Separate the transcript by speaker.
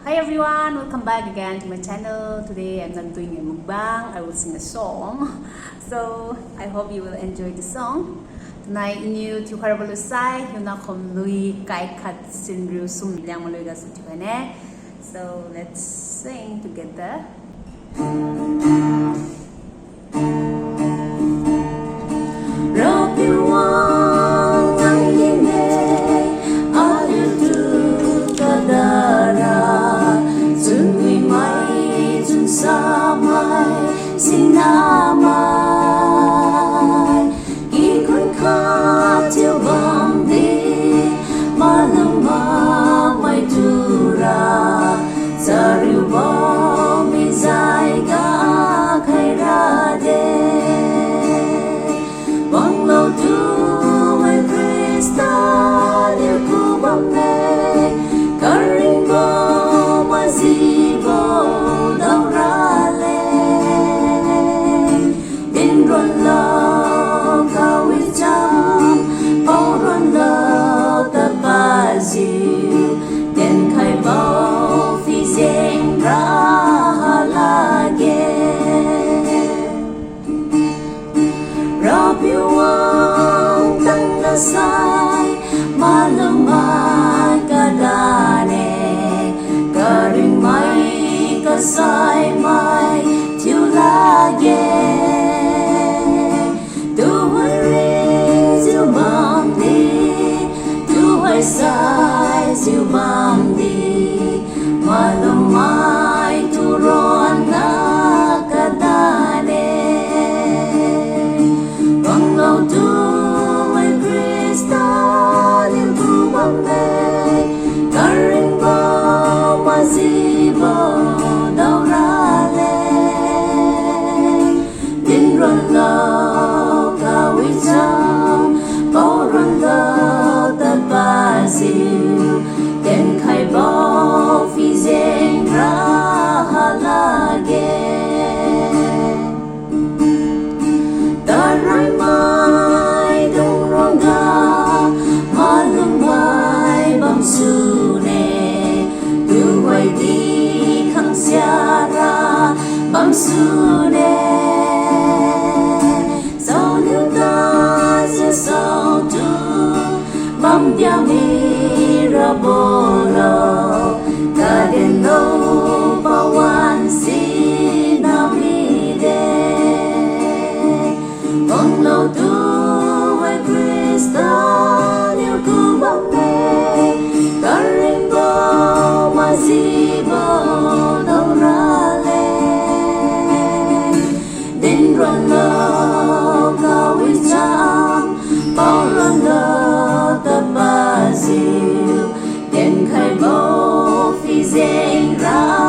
Speaker 1: Hi everyone, welcome back again to my channel. Today I'm not doing a mukbang, I will sing a song. So I hope you will enjoy the song. Tonight new to Harabalu Sai, you know come Lui Kai Kat Sinru Sum Liangmai ga Sutune. So let's sing together. Rapiu Liangmai ikun khatil bandi malama mai tura zariu bom izai ga khaira de wanglo tu mai krista liu ku bom ne karingo mazibo Rapiu sai malamai kadane karing mai kasai mai tiu lage tu hari siu bam di tu hai sai siu bam di malamai tu ron na kadane wanglo tu mai krista liu ku bam ne karing bo mazibo dau ra le din ron lo ka wi cham bo ron lo ta ba siu den khai bo phi zeng ra la ge rai mai đông rong ga malum mai bam su ne tu wai di khang sia ra bam su ne sao liu ta se sao tu bam dia mi ra bo lo ka den lo pa wan si na mi de wanglo tu mai krista liu ku bam ne karing bo mazibo dau ra le din ron lo ka wi cham bao ron lo ta ba siu den khai bo phi zeng ra